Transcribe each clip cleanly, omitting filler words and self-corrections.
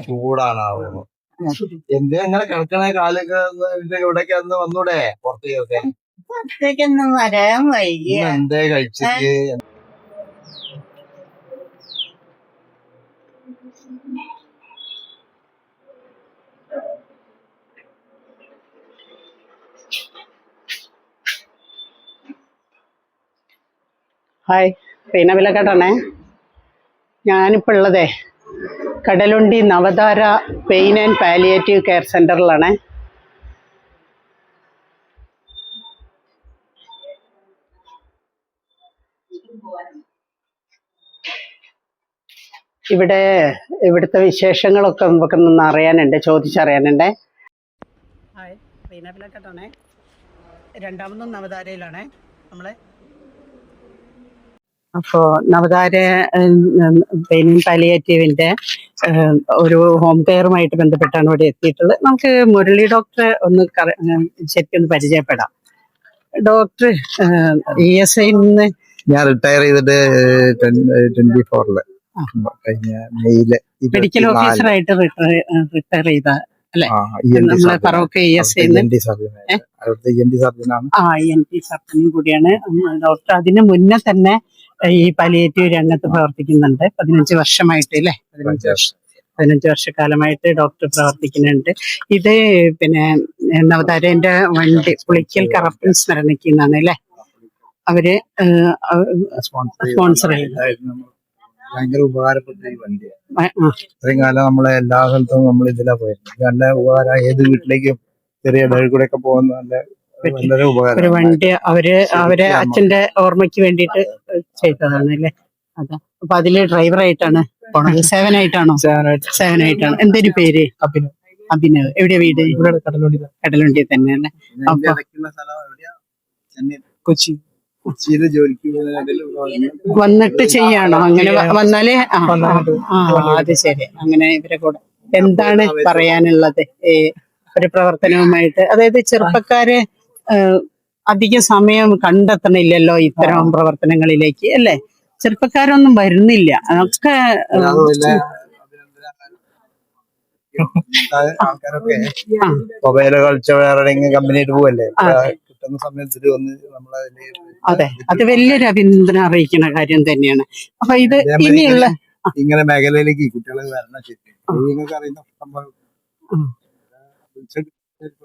ചൂടാണാവുന്നു. എന്ത് അങ്ങനെ കിടക്കണ കാലൊക്കെ ഇവിടേക്ക് അന്ന് വന്നൂടെ പുറത്തേക്കൊക്കെ? പുറത്തേക്കൊന്നും വരാൻ വൈകിയ എന്തേ കഴിച്ചിട്ട്? ഹായ്, റീന വിലക്കാട്ടാണേ. ഞാനിപ്പോൾ ഉള്ളതേ Kadalundi Navathara pain and palliative care സെൻ്ററിലാണ്. ഇവിടുത്തെ വിശേഷങ്ങളൊക്കെ നമുക്ക് ഒന്ന് അറിയാനുണ്ട്, ചോദിച്ചറിയാനുണ്ട്. ഹായ്, റീന വിലക്കാട്ടാണേ. രണ്ടാമതും നവതാരയിലാണേ നമ്മളെ. അപ്പോൾ നവതാര പെയിൻ പാലിയേറ്റീവിൻ്റെ ഒരു ഹോം കെയറുമായിട്ട് ബന്ധപ്പെട്ടാണ് ഇവിടെ എത്തിയിട്ടുള്ളത്. നമുക്ക് മുരളി ഡോക്ടറെ ഒന്ന് ശരിക്കൊന്ന് പരിചയപ്പെടാം. ഡോക്ടർ ESI നിന്ന് ഞാൻ റിട്ടയർ ചെയ്തിട്ട് 24 കഴിഞ്ഞ മെയ്യില് മെഡിക്കൽ ഓഫീസറായിട്ട് റിട്ടയർ ചെയ്ത അല്ലെ? നമ്മളെ പറവൊക്കെ ESI ENT സർജനും കൂടിയാണ് ഡോക്ടർ. അതിന് മുന്നേ തന്നെ ഈ പാലിയേറ്റീവ് രംഗത്ത് പ്രവർത്തിക്കുന്നുണ്ട്. 15 വർഷമായിട്ട് അല്ലേ? 15 വർഷക്കാലമായിട്ട് ഡോക്ടർ പ്രവർത്തിക്കുന്നുണ്ട്. ഇത് പിന്നെ നവതാരേന്റെ വണ്ടി പുളിക്കൽ കറപ്പൻ സ്മരണിക്കുന്നാണ് അല്ലേ അവര് സ്പോൺസർ ചെയ്യുന്നത്. ഭയങ്കര ഉപകാരപ്പെട്ട ഈ വണ്ടിയാണ്. ഇത്രയും കാലം നമ്മളെ എല്ലാ സ്ഥലത്തും നമ്മൾ ഇതിലാ പോയത്. നല്ല ഉപകാരം. ഏത് വീട്ടിലേക്കും ചെറിയ ഇടയിൽ കൂടെ ഒക്കെ പോകുന്ന നല്ലൊരു ഉപകാരം. ഒരു വണ്ടി അവരെ അച്ഛന്റെ ഓർമ്മയ്ക്ക് വേണ്ടിയിട്ട് ചെയ്തതാണ് അല്ലേ? അതാ. അപ്പൊ അതില് ഡ്രൈവറായിട്ടാണ് പോണത്. സേവനായിട്ടാണോ? സേവനായിട്ടാണ്. എന്തൊരു പേര്? അഭിനവ്. എവിടെയാ വീട്? കടലുണ്ടി തന്നെ അല്ലേ? അപ്പൊ കൊച്ചിയില് ജോലിക്ക് വന്നിട്ട് ചെയ്യാണോ? അങ്ങനെ വന്നാലേ അത് ശരി. അങ്ങനെ ഇവരെ കൂടെ എന്താണ് പറയാനുള്ളത് ഒരു പ്രവർത്തനവുമായിട്ട്? അതായത് ചെറുപ്പക്കാര് അധിക സമയം കണ്ടെത്തണില്ലല്ലോ ഇത്തരം പ്രവർത്തനങ്ങളിലേക്ക് അല്ലേ? ചെറുപ്പക്കാരൊന്നും വരുന്നില്ല. അതൊക്കെ ആൾക്കാരൊക്കെ മൊബൈല് കളിച്ച വേറെ കമ്പനിയായിട്ട് പോവല്ലേ, കിട്ടുന്ന സമയത്ത് ഒന്ന് നമ്മളതില്. അതെ, അത് വലിയൊരു അഭിനന്ദനം അറിയിക്കുന്ന കാര്യം തന്നെയാണ്. അപ്പൊ ഇത് ഇനിയുള്ള ഇങ്ങനെ മേഖലയിലേക്ക് കുട്ടികളെ വരണം. നിങ്ങൾക്ക് അറിയുന്ന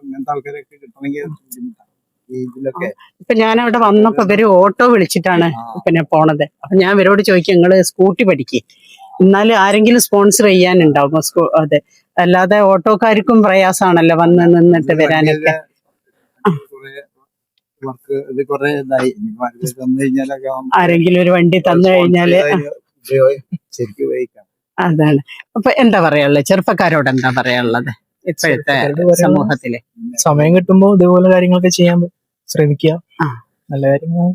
ഇങ്ങനത്തെ ആൾക്കാരൊക്കെ കിട്ടണമെങ്കിൽ ഇതിലൊക്കെ. ഇപ്പൊ ഞാൻ അവിടെ വന്നപ്പോ ഇവര് ഓട്ടോ വിളിച്ചിട്ടാണ് പിന്നെ പോണത്. അപ്പൊ ഞാൻ ഇവരോട് ചോദിക്കും, നിങ്ങള് സ്കൂട്ടി പഠിക്ക്, എന്നാലും ആരെങ്കിലും സ്പോൺസർ ചെയ്യാനുണ്ടാവും. അതെ, അല്ലാതെ ഓട്ടോക്കാർക്കും പ്രയാസമാണല്ലോ വന്ന് നിന്നിട്ട് വരാനൊക്കെ. ആരെങ്കിലും ഒരു വണ്ടി തന്നു കഴിഞ്ഞാല് അതാണ്. അപ്പൊ എന്താ പറയാനുള്ളത്? ചെറുപ്പക്കാരോട് എന്താ പറയാനുള്ളത് ഇപ്പോഴത്തെ സമൂഹത്തില്? സമയം കിട്ടുമ്പോ ഇതുപോലെ കാര്യങ്ങളൊക്കെ ചെയ്യാൻ ശ്രമിക്കുക. നല്ല കാര്യങ്ങൾ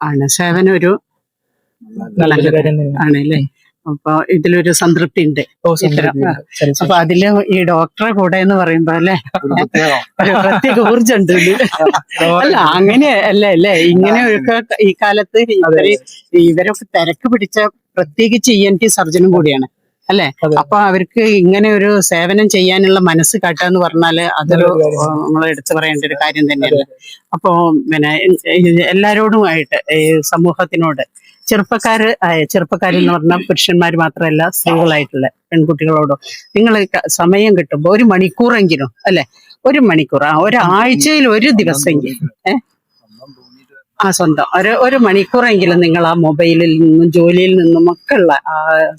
ആണ്. സേവനം ഒരു നല്ലൊരു കാര്യം ആണല്ലേ? അപ്പൊ ഇതിലൊരു സംതൃപ്തി ഉണ്ട്. അപ്പൊ അതില് ഈ ഡോക്ടറെ കൂടെ എന്ന് പറയുമ്പോ അല്ലെ ഒരു പ്രത്യേക ഊർജം ഉണ്ട്. അല്ല അങ്ങനെ അല്ലേ? ഇങ്ങനെയൊക്കെ ഈ കാലത്ത് ഇവരൊക്കെ തിരക്ക് പിടിച്ച പ്രത്യേകിച്ച് ENT സർജനും കൂടിയാണ് അല്ലെ? അപ്പൊ അവർക്ക് ഇങ്ങനെ ഒരു സേവനം ചെയ്യാനുള്ള മനസ്സ് കാട്ടുക എന്ന് പറഞ്ഞാല് അതൊരു നമ്മൾ എടുത്തു പറയേണ്ട ഒരു കാര്യം തന്നെയല്ല. അപ്പോ പിന്നെ എല്ലാരോടുമായിട്ട് സമൂഹത്തിനോട് ചെറുപ്പക്കാരെന്ന് പറഞ്ഞാൽ പുരുഷന്മാർ മാത്രമല്ല, സ്ത്രീകളായിട്ടുള്ള പെൺകുട്ടികളോടോ നിങ്ങൾ സമയം കിട്ടുമ്പോൾ 1 മണിക്കൂറെങ്കിലും അല്ലെ, 1 മണിക്കൂർ ഒരാഴ്ചയിൽ 1 ദിവസമെങ്കിലും സ്വന്തം 1 മണിക്കൂറെങ്കിലും നിങ്ങൾ ആ മൊബൈലിൽ നിന്നും ജോലിയിൽ നിന്നും ഒക്കെ ഉള്ള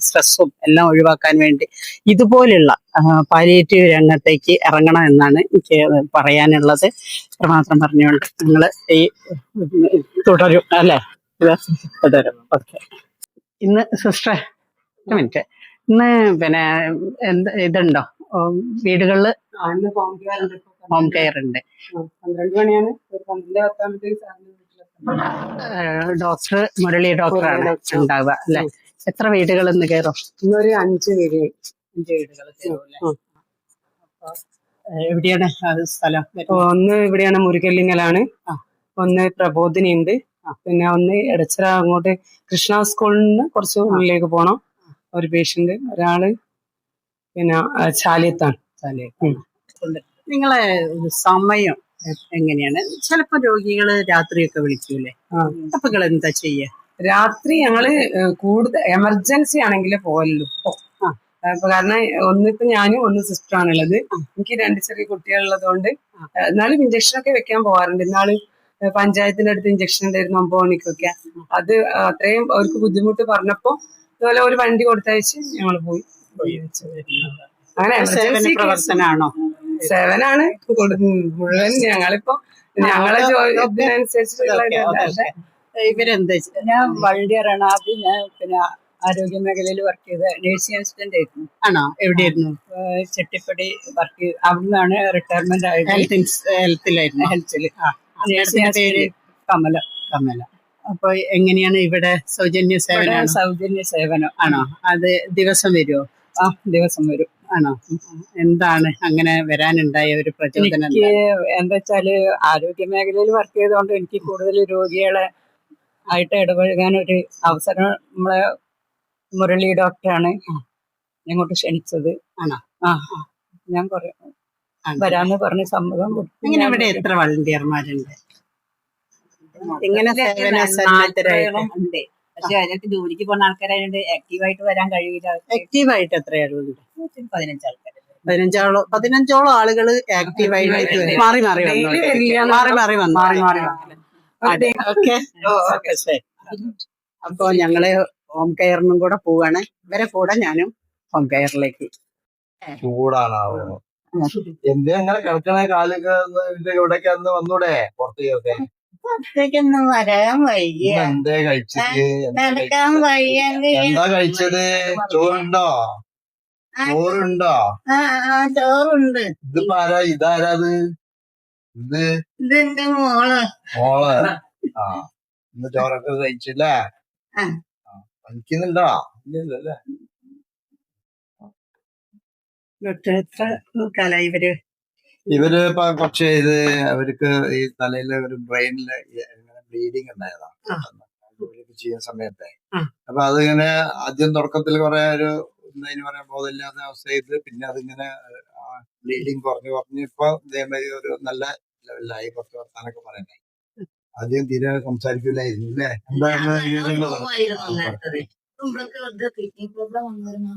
സ്ട്രെസ്സും എല്ലാം ഒഴിവാക്കാൻ വേണ്ടി ഇതുപോലുള്ള പാലിയേറ്റീവ് രംഗത്തേക്ക് ഇറങ്ങണം എന്നാണ് എനിക്ക് പറയാനുള്ളത്. മാത്രം പറഞ്ഞുകൊണ്ട് നിങ്ങൾ ഈ തുടരും അല്ലെ? തുടരും. ഓക്കെ. ഇന്ന് സിസ്റ്റർ ഒരു മിനിറ്റ്, ഇന്ന് പിന്നെ ഇതുണ്ടോ വീടുകളിൽ ഹോം കെയർ ഉണ്ട്? 12 മണിയാണ്. 12 ഡോക്ടർ മുരളി ഡോക്ടറാണ് ഉണ്ടാവുക അല്ലെ? എത്ര വീടുകൾ ഇന്ന് കയറും? ഇന്നൊരു 5 വീടുകൾ. 5 വീടുകൾ കയറും. എവിടെയാണ് അത് സ്ഥലം? ഒന്ന് ഇവിടെയാണ്, മുരുകല്ലിങ്ങലാണ്. ഒന്ന് പ്രബോധിനി ഉണ്ട്. പിന്നെ ഒന്ന് എടച്ചിറ അങ്ങോട്ട് കൃഷ്ണ സ്കൂളിൽ നിന്ന് കുറച്ച് ഉള്ളിലേക്ക് പോണം. ഒരു പേഷ്യന്റ്, ഒരാള് പിന്നെ ചാലിയത്താണ്. നിങ്ങളെ സമയം എങ്ങനെയാണ്? ചിലപ്പോ രോഗികള് രാത്രിയൊക്കെ വിളിക്കൂലേ, അപ്പൊ നിങ്ങൾ എന്താ ചെയ്യാ? രാത്രി ഞങ്ങള് കൂടുതൽ എമർജൻസി ആണെങ്കിലേ പോകലുള്ളൂ. കാരണം ഒന്നിപ്പോ ഞാനും ഒന്ന് സിസ്റ്ററാണുള്ളത്. എനിക്ക് 2 ചെറിയ കുട്ടികളുള്ളത് കൊണ്ട് എന്നാലും ഇഞ്ചക്ഷൻ ഒക്കെ വെക്കാൻ പോകാറുണ്ട്. ഇന്നാള് പഞ്ചായത്തിന്റെ അടുത്ത് ഇഞ്ചക്ഷൻ ഉണ്ടായിരുന്നു 9 മണിക്കൊക്കെ. അത് അത്രയും അവർക്ക് ബുദ്ധിമുട്ട് പറഞ്ഞപ്പോ ഇതുപോലെ ഒരു വണ്ടി കൊടുത്തയച്ച് ഞങ്ങൾ പോയി. അങ്ങനെ എമർജൻസി പ്രവർത്തനാണോ? സേവനാണ് മുഴുവൻ. ഞങ്ങളിപ്പോ ഞങ്ങളെ ഇതിനനുസരിച്ചുള്ള ഇവരെന്താ? ഞാൻ വളണ്ടിയറാണ്. ആദ്യം ഞാൻ പിന്നെ ആരോഗ്യ മേഖലയിൽ വർക്ക് ചെയ്ത നേഴ്സിംഗ് അസിസ്റ്റന്റ് ആയിരുന്നു. ആണോ? എവിടെയായിരുന്നു? ചെട്ടിപ്പടി വർക്ക്. അവിടുന്നാണ് റിട്ടയർമെന്റ് ആയത്. ഹെൽത്തിലായിരുന്നു. ഹെൽത്തില് നേഴ്സിംഗ് അസിസ്റ്റന്റ്. കമല. അപ്പൊ എങ്ങനെയാണ് ഇവിടെ സൗജന്യ സേവനം? സൗജന്യ സേവനം ആണോ? അത് ദിവസം വരുമോ? ദിവസം വരും. ആണോ? എന്താണ് അങ്ങനെ വരാനുണ്ടായ ഒരു പ്രചോദനം? എനിക്ക് എന്താ വെച്ചാല് ആരോഗ്യ മേഖലയിൽ വർക്ക് ചെയ്തുകൊണ്ട് എനിക്ക് കൂടുതൽ രോഗികളെ ആയിട്ട് ഇടപഴകാൻ ഒരു അവസരം നമ്മളെ മുരളി ഡോക്ടറാണ് ഇങ്ങോട്ട് ക്ഷണിച്ചത്. ആണോ? ഞാൻ കുറെ വരാന്ന് പറഞ്ഞ് സമ്മതം കൊടുത്തു. ഇങ്ങനെ ഇവിടെ എത്ര വളണ്ടിയർമാരുണ്ട് ഇങ്ങനെ സേവന സന്നദ്ധരായിട്ട്? ഉണ്ട്. പക്ഷെ അതിനകത്ത് ജോലിക്ക് പോകുന്ന ആൾക്കാരായതുകൊണ്ട് ആക്റ്റീവായിട്ട് വരാൻ കഴിയില്ല. ആക്റ്റീവായിട്ട് എത്രയാളുണ്ട്? 15 ആൾക്കാർ. 15ഓളം ആളുകൾ ആക്റ്റീവായിട്ട് മാറി വന്നു. ഓക്കെ ശരി. അപ്പൊ ഞങ്ങള് ഹോം കെയറിനും കൂടെ പോവാണ്. ഇവരെ കൂടെ ഞാനും ഹോം കെയറിലേക്ക്. ചൂടാണാവോ എന്തേ അങ്ങനെ കിടക്കണ കാലൊക്കെ ഇവിടേക്ക് അന്ന് വന്നൂടെ പുറത്തേക്കൊക്കെ? പുറത്തേക്കൊന്നും വരാൻ വയ്യ. എന്തേ കഴിച്ചത്? നടക്കാൻ വയ്യെങ്കിൽ എന്താ കഴിച്ചത്? ചോറുണ്ടോ? ചോറുണ്ട്. ഇതിപ്പോ ആരാ? ഇതാരാത്? ഇതെന്റെ മോള്. ആ ഇന്ന് ചോറൊക്കെ കഴിച്ചില്ലേ? പനിക്കുന്നുണ്ടോ? ഇല്ലല്ലേ? ഇവര് ഇപ്പൊ കുറച്ച് അവർക്ക് ഈ തലയില് ഒരു ബ്രെയിനില് ബ്ലീഡിങ് ഉണ്ടായതാണ് ജോലിയൊക്കെ ചെയ്യുന്ന സമയത്തെ. അപ്പൊ അതിങ്ങനെ ആദ്യം തുടക്കത്തിൽ കുറെ ഒരു എന്താ പറയാൻ ബോധമില്ലാത്ത അവസ്ഥയിൽ പിന്നെ അതിങ്ങനെ ബ്ലീഡിങ് കുറഞ്ഞ് ഇപ്പൊ ഇതേമാതിരി ഒരു നല്ല ലെവലിലായി. കുറച്ച് വർത്താനൊക്കെ പറയുന്നത് ആദ്യം തീരെ സംസാരിക്കില്ലായിരുന്നു അല്ലേ? കിഡ്നി പ്രോബ്ലം വന്നിരുന്നു.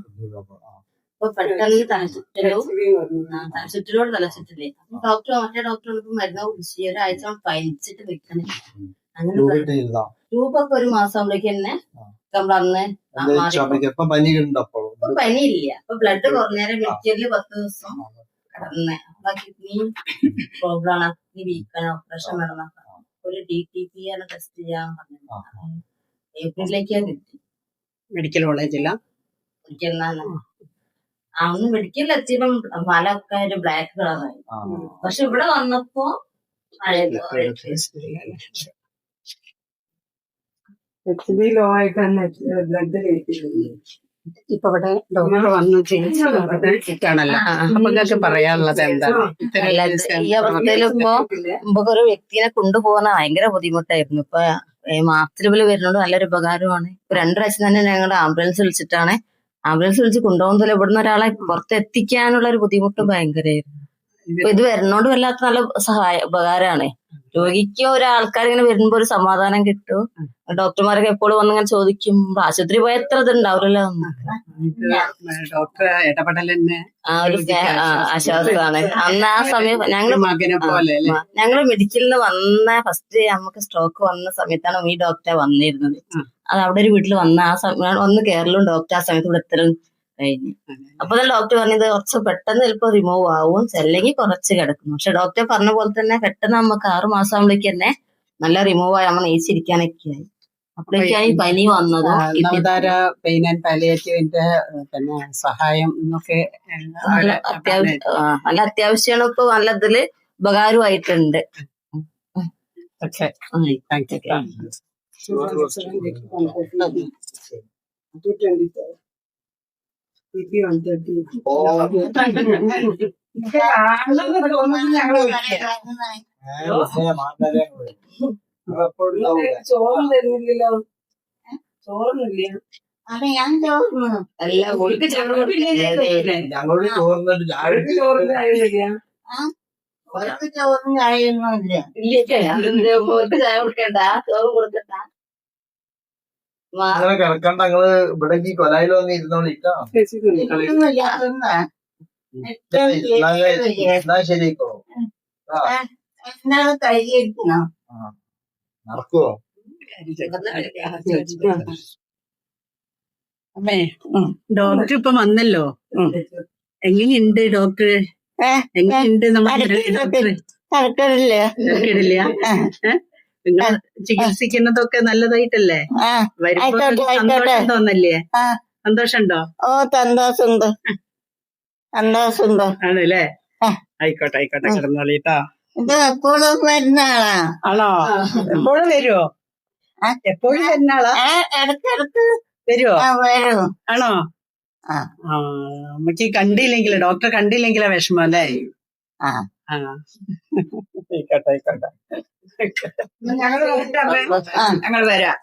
അപ്പൊ പെട്ടെന്ന് തലച്ചുറ്റലോട് തലച്ചുറ്റില്ലേ. മറ്റേ ഡോക്ടർക്ക് മരുന്ന് കുടിച്ച് ഒരാഴ്ച പനിച്ചിട്ട് വെക്കണം. അങ്ങനെ രൂപൊക്കെ 1 മാസം ആകുമ്പോഴേക്ക് തന്നെ നമ്മളന്ന് പനിയുണ്ടോ? പനിയില്ല. അപ്പൊ ബ്ലഡ് കുറഞ്ഞേരം മെഡിക്കലില് 10 ദിവസം കടന്നേ. അപ്പൊ കിഡ്നി പ്രോബ്ലം ആണ്, കിഡ്നി വീക്കാണ്, ഓപ്പറേഷൻ വേണം. ഒരു DTP ആണ് ടെസ്റ്റ് ചെയ്യാൻ പറഞ്ഞത്. ഏപ്രിലേക്കാ കിട്ടി. മെഡിക്കൽ കോളേജില്ല അന്ന് മെഡിക്കലിൽ എത്തിയപ്പം മലൊക്കെ ഒരു ബ്ലാക്ക് കളറായി. പക്ഷെ ഇവിടെ വന്നപ്പോ ലോ ആയിട്ട് തന്നെ ബ്ലഡ് ഇപ്പൊ ഇവിടെ ഡോക്ടർ വന്ന് ചികിത്സയാണല്ലോ. അപ്പൊ നിങ്ങൾക്ക് പറയാനുള്ളത് എന്താണ്? ഈ അവസ്ഥയിലിപ്പോ നമുക്കൊരു വ്യക്തിനെ കൊണ്ടുപോകുന്ന ഭയങ്കര ബുദ്ധിമുട്ടായിരുന്നു. ഇപ്പൊ മാതൃബില് വരുന്നോണ്ട് നല്ലൊരു ഉപകാരമാണ്. 2 പ്രാവശ്യം തന്നെ ഞങ്ങൾ ആംബുലൻസ് വിളിച്ചിട്ടാണ്. ആംബുലൻസ് വിളിച്ച് കൊണ്ടുപോകുന്നതിൽ ഇവിടുന്ന് ഒരാളെ പുറത്തെത്തിക്കാനുള്ള ഒരു ബുദ്ധിമുട്ട് ഭയങ്കരമായിരുന്നു. അപ്പൊ ഇത് വരുന്നോണ്ട് വല്ലാത്ത നല്ല ഉപകാരമാണ്. രോഗിക്ക് ഒരാൾക്കാർ ഇങ്ങനെ വരുമ്പോ ഒരു സമാധാനം കിട്ടും. ഡോക്ടർമാരൊക്കെ എപ്പോഴും വന്നിങ്ങനെ ചോദിക്കും. ആശുപത്രി പോയ എത്ര ഇത് ഉണ്ടാവില്ലല്ലോ. ഡോക്ടർ ഇടപെടൽ തന്നെ ഒരു ആശ്വാസമാണ്. അന്ന് ആ സമയം ഞങ്ങള് മെഡിക്കലിൽ നിന്ന് വന്ന ഫസ്റ്റ് നമുക്ക് സ്ട്രോക്ക് വന്ന സമയത്താണ് ഈ ഡോക്ടറെ വന്നിരുന്നത്. അത് അവിടെ ഒരു വീട്ടിൽ വന്ന ആ സമയം വന്ന് കേരളവും ഡോക്ടർ ആ സമയത്ത് ഇവിടെ എത്തലും കഴിഞ്ഞു. അപ്പൊ തന്നെ ഡോക്ടർ പറഞ്ഞത് കുറച്ച് പെട്ടെന്ന് ചിലപ്പോൾ റിമൂവ് ആവും, അല്ലെങ്കിൽ കുറച്ച് കിടക്കും. പക്ഷെ ഡോക്ടർ പറഞ്ഞ പോലെ തന്നെ പെട്ടെന്ന് നമുക്ക് 6 മാസം ആകുമ്പോഴേക്ക് തന്നെ നല്ല റിമൂവ് ആയി നമ്മൾ നെയ്ച്ചിരിക്കാനൊക്കെ ആയി. അപ്പോഴേക്കായി പനി വന്നതും നവതാര പെയിൻ ആൻഡ് പാലിയേറ്റീവിന്റെ പിന്നെ സഹായം എന്നൊക്കെ നല്ല അത്യാവശ്യമാണ്. ഇപ്പൊ നല്ല ഇതില് ഉപകാരമായിട്ടുണ്ട്. ചോറും തരുന്നില്ലല്ലോ. ചോറൊന്നുമില്ല. അല്ല ഓൾക്ക് ചോറ് കൊടുക്കില്ലേ? ഞങ്ങളോട് ചോറിന്നിട്ട് അവർക്ക് ചോറിന് കാര്യമില്ല. ഇല്ലേ അതെന്ത് ഓൾക്ക് ചായ കൊടുക്കണ്ട ചോറ് കൊടുക്കണ്ട. അങ്ങനെ കിടക്കണ്ട. ഞങ്ങള് ഇവിടെ ഈ കൊലായിൽ വന്ന് ഇരുന്നോളിട്ടോ. ചേച്ചി തിന്നിക്കളി. എന്നാ ശരിക്കോ. നടക്കുവോ? അമ്മേ ഡോക്ടർ ഇപ്പൊ വന്നല്ലോ. എങ്ങനെയുണ്ട് ഡോക്ടർ? എങ്ങനെയുണ്ട് നമ്മുടെ ഡോക്ടർ? തിരക്കിടില്ല? നിങ്ങൾ ചികിത്സിക്കുന്നതൊക്കെ നല്ലതായിട്ടല്ലേ? വരുമ്പോ സന്തോഷം തോന്നല്ലേ? സന്തോഷമുണ്ടോ? സന്തോഷമുണ്ടോ? ആണല്ലേ? ആയിക്കോട്ടെ ആയിക്കോട്ടെ, കിടന്നോളിട്ടോ. ഇത് എപ്പോഴും വരുന്ന ആളാ? ആണോ? എപ്പോഴും വരുവോ? എപ്പോഴും വരുന്ന ആളാ? ഇടക്കിടക്ക് വരുവോ? വരും. ആണോ? ആ. നമുക്ക് കണ്ടില്ലെങ്കിലോ, ഡോക്ടറെ കണ്ടില്ലെങ്കിലോ വിഷമം അല്ലേ? ആ. ആയിക്കോട്ടെ ആയിക്കോട്ടെ. ഞങ്ങൾ വരാം.